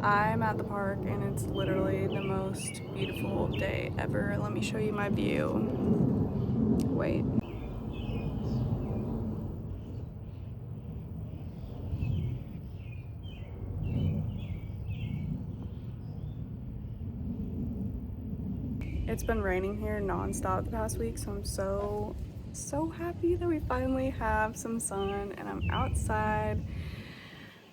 I'm at the park and it's literally the most beautiful day ever. Let me show you my view. Wait. It's been raining here nonstop the past week, so I'm so happy that we finally have some sun and I'm outside.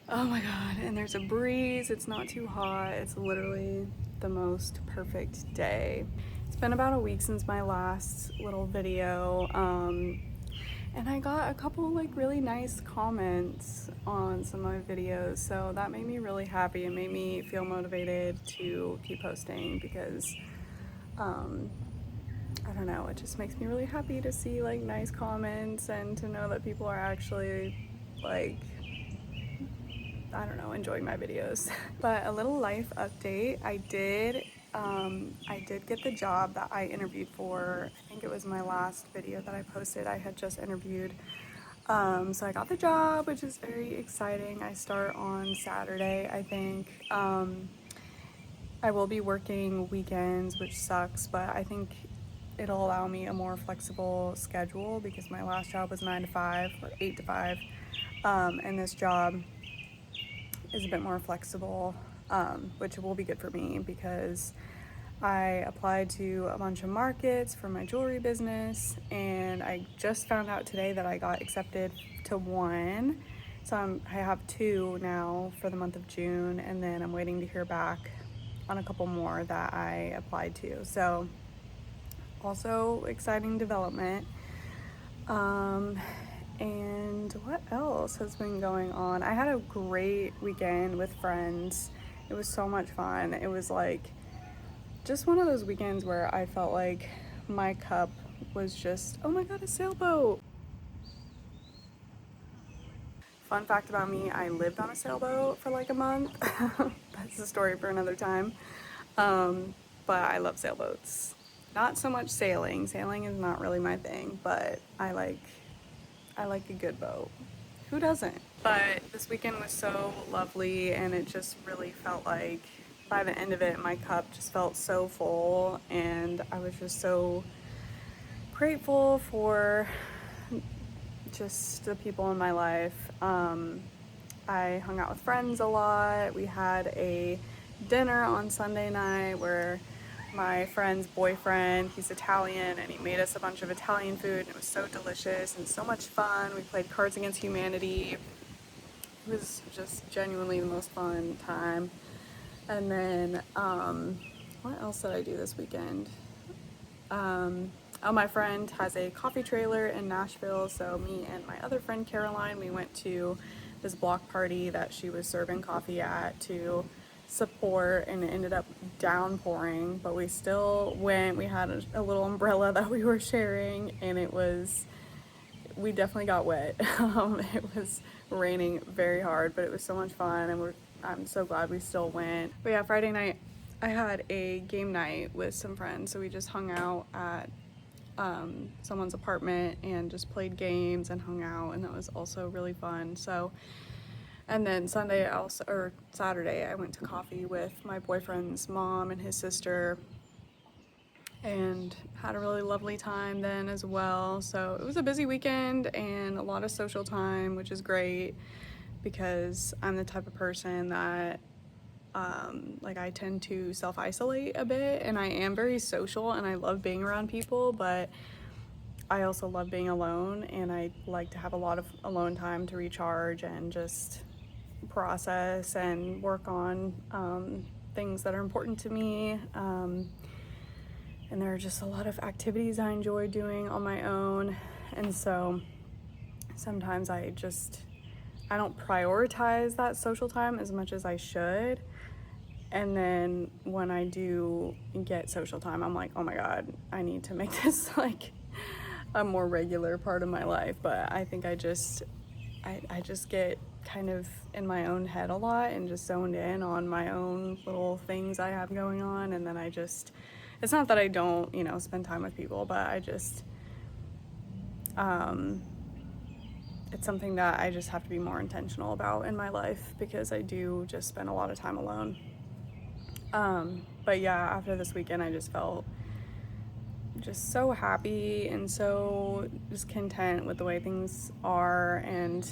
Oh my god, and there's a breeze. It's not too hot. It's literally the most perfect day. It's been about a week since my last little video. And I got a couple like really nice comments on some of my videos, so that made me really happy and made me feel motivated to keep posting because um, I don't know, it just makes me really happy to see like nice comments and to know that people are actually like, I don't know, enjoying my videos. But a little life update, I did get the job that I interviewed for. I think it was my last video that I posted. I had just interviewed. So I got the job, which is very exciting. I start on Saturday, I think. I will be working weekends, which sucks, but I think it'll allow me a more flexible schedule because my last job was 9 to 5 or 8 to 5. And this job is a bit more flexible, which will be good for me because I applied to a bunch of markets for my jewelry business, and I just found out today that I got accepted to one. So I have two now for the month of June, and then I'm waiting to hear back on a couple more that I applied to. So also exciting development. Um, and what else has been going on? I had a great weekend with friends. It was so much fun. It was like just one of those weekends where I felt like my cup was just, oh my god, a sailboat. Fun fact about me, I lived on a sailboat for like a month. That's a story for another time. Um, but I love sailboats. Not so much sailing. Sailing is not really my thing, but I like a good boat. Who doesn't? But this weekend was so lovely and it just really felt like by the end of it my cup just felt so full and I was just so grateful for just the people in my life. I hung out with friends a lot. We had a dinner on Sunday night where my friend's boyfriend, he's Italian, and he made us a bunch of Italian food, and it was so delicious and so much fun. We played Cards Against Humanity. It was just genuinely the most fun time. And then, what else did I do this weekend? Oh, my friend has a coffee trailer in Nashville, so me and my other friend Caroline, we went to this block party that she was serving coffee at to support, and it ended up downpouring, but we still went. We had a little umbrella that we were sharing, and we definitely got wet. It was raining very hard, but it was so much fun, and I'm so glad we still went. But yeah, Friday night I had a game night with some friends, so we just hung out at someone's apartment and just played games and hung out, and that was also really fun. So, and then Saturday, I went to coffee with my boyfriend's mom and his sister and had a really lovely time then as well. So it was a busy weekend and a lot of social time, which is great because I'm the type of person that like I tend to self-isolate a bit, and I am very social and I love being around people, but I also love being alone, and I like to have a lot of alone time to recharge and just process and work on things that are important to me. And there are just a lot of activities I enjoy doing on my own, and so sometimes I don't prioritize that social time as much as I should. And then when I do get social time, I'm like, oh my god, I need to make this like a more regular part of my life. But I think I just get kind of in my own head a lot and just zoned in on my own little things I have going on, and then it's not that I don't, spend time with people, but I just it's something that I just have to be more intentional about in my life because I do just spend a lot of time alone. But yeah, after this weekend, I just felt just so happy and so just content with the way things are. And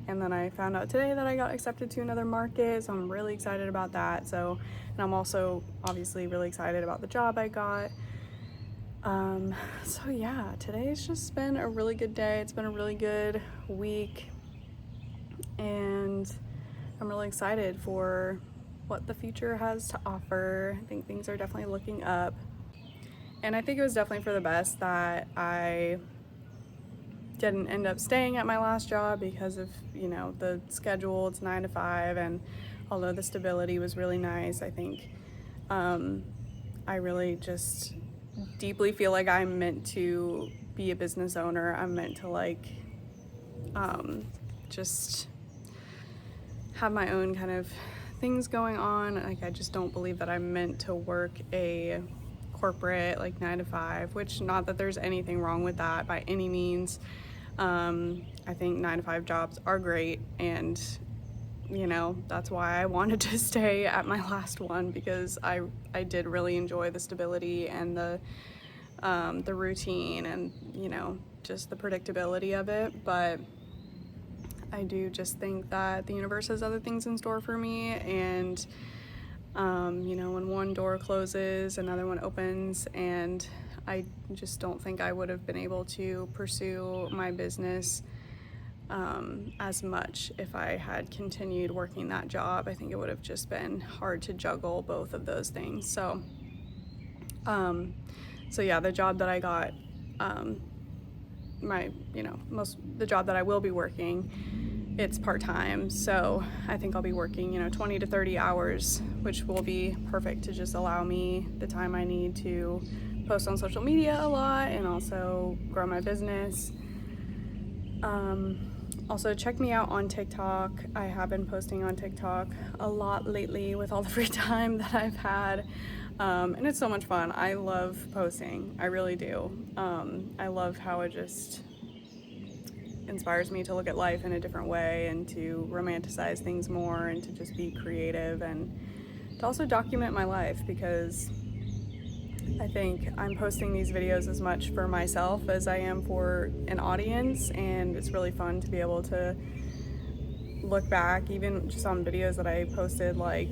then I found out today that I got accepted to another market, so I'm really excited about that. And I'm also obviously really excited about the job I got. So yeah, today's just been a really good day. It's been a really good week, and I'm really excited for what the future has to offer. I think things are definitely looking up, and I think it was definitely for the best that I didn't end up staying at my last job because of, the schedule. It's 9 to 5, and although the stability was really nice, I think I really just deeply feel like I'm meant to be a business owner. I'm meant to just have my own kind of things going on. Like, I just don't believe that I'm meant to work a corporate 9 to 5, which, not that there's anything wrong with that by any means. I think 9 to 5 jobs are great, and that's why I wanted to stay at my last one, because I did really enjoy the stability and the routine and just the predictability of it. But I do just think that the universe has other things in store for me, and when one door closes, another one opens, and I just don't think I would have been able to pursue my business as much if I had continued working that job. I think it would have just been hard to juggle both of those things. So yeah, the job that I got, the job that I will be working, it's part-time. So I think I'll be working, 20 to 30 hours, which will be perfect to just allow me the time I need to post on social media a lot and also grow my business. Also, check me out on TikTok. I have been posting on TikTok a lot lately with all the free time that I've had. And it's so much fun. I love posting. I really do. I love how it just inspires me to look at life in a different way and to romanticize things more and to just be creative and to also document my life, because I think I'm posting these videos as much for myself as I am for an audience, and it's really fun to be able to look back, even just on videos that I posted a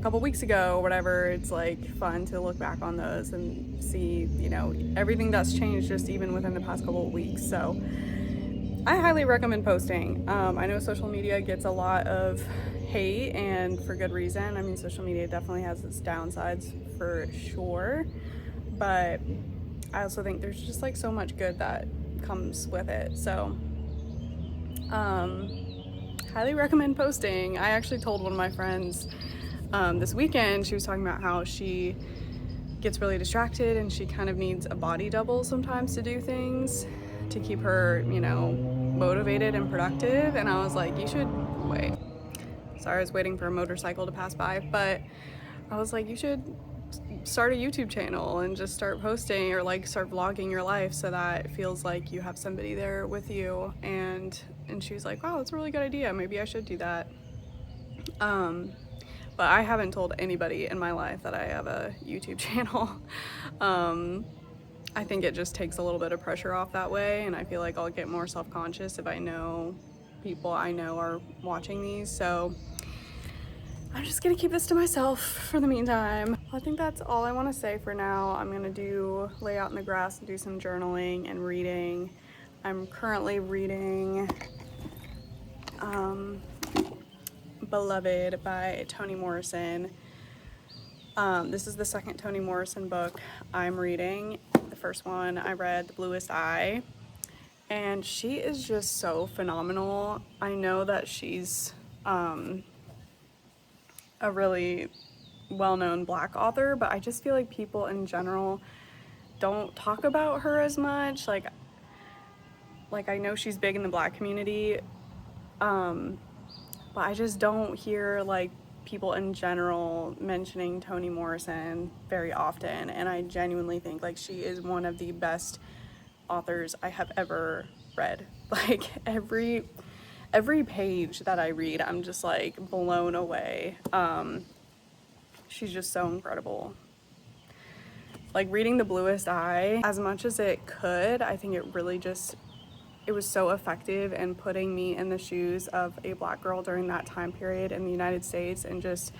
couple weeks ago or whatever. It's fun to look back on those and see, everything that's changed just even within the past couple of weeks. So I highly recommend posting. I know social media gets a lot of hate, and for good reason. I mean, social media definitely has its downsides for sure, but I also think there's just so much good that comes with it. So highly recommend posting. I actually told one of my friends this weekend, she was talking about how she gets really distracted and she kind of needs a body double sometimes to do things to keep her, motivated and productive. And I was like, you should wait. Sorry, I was waiting for a motorcycle to pass by, but I was like, you should start a YouTube channel and just start posting or start vlogging your life so that it feels like you have somebody there with you. And she was like, wow, that's a really good idea. Maybe I should do that. But I haven't told anybody in my life that I have a YouTube channel. I think it just takes a little bit of pressure off that way, and I feel like I'll get more self-conscious if I know people I know are watching these. So I'm just gonna keep this to myself for the meantime. I think that's all I want to say for now. I'm gonna lay out in the grass and do some journaling and reading. I'm currently reading Beloved by Toni Morrison. This is the second Toni Morrison book I'm reading. The first one I read, The Bluest Eye, and she is just so phenomenal. I know that she's a really well-known Black author, but I just feel like people in general don't talk about her as much. Like I know she's big in the Black community, but I just don't hear people in general mentioning Toni Morrison very often, and I genuinely think she is one of the best authors I have ever read. Like every page that I read, I'm just like blown away. She's just so incredible. Like reading The Bluest Eye, as much as it could, I think it really just, it was so effective in putting me in the shoes of a Black girl during that time period in the United States, and just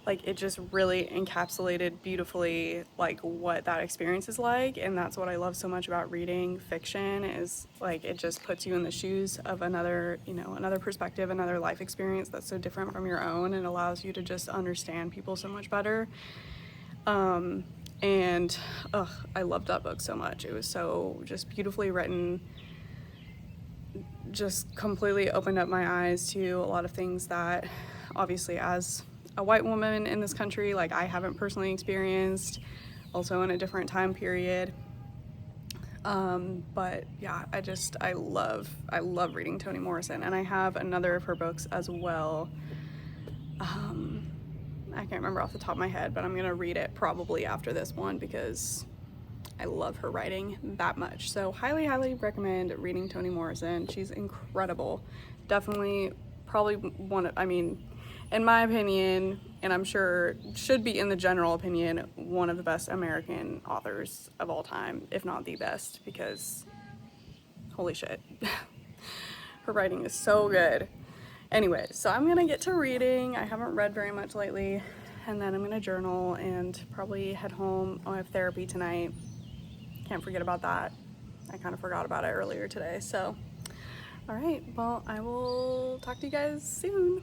like it just really encapsulated beautifully like what that experience is like. And that's what I love so much about reading fiction, is like it just puts you in the shoes of another, you know, another perspective, another life experience that's so different from your own, and allows you to just understand people so much better. And I loved that book so much. It was so just beautifully written, just completely opened up my eyes to a lot of things that obviously as a white woman in this country, like I haven't personally experienced, also in a different time period. But yeah, I love reading Toni Morrison, and I have another of her books as well. I can't remember off the top of my head, but I'm gonna read it probably after this one because I love her writing that much. So highly recommend reading Toni Morrison. She's incredible. Definitely probably one of, I mean, in my opinion, and I'm sure should be in the general opinion, one of the best American authors of all time, if not the best, because holy shit. Her writing is so good. Anyway, so I'm gonna get to reading. I haven't read very much lately, and then I'm gonna journal and probably head home. I have therapy tonight. Can't forget about that. I kind of forgot about it earlier today. So, all right, well, I will talk to you guys soon.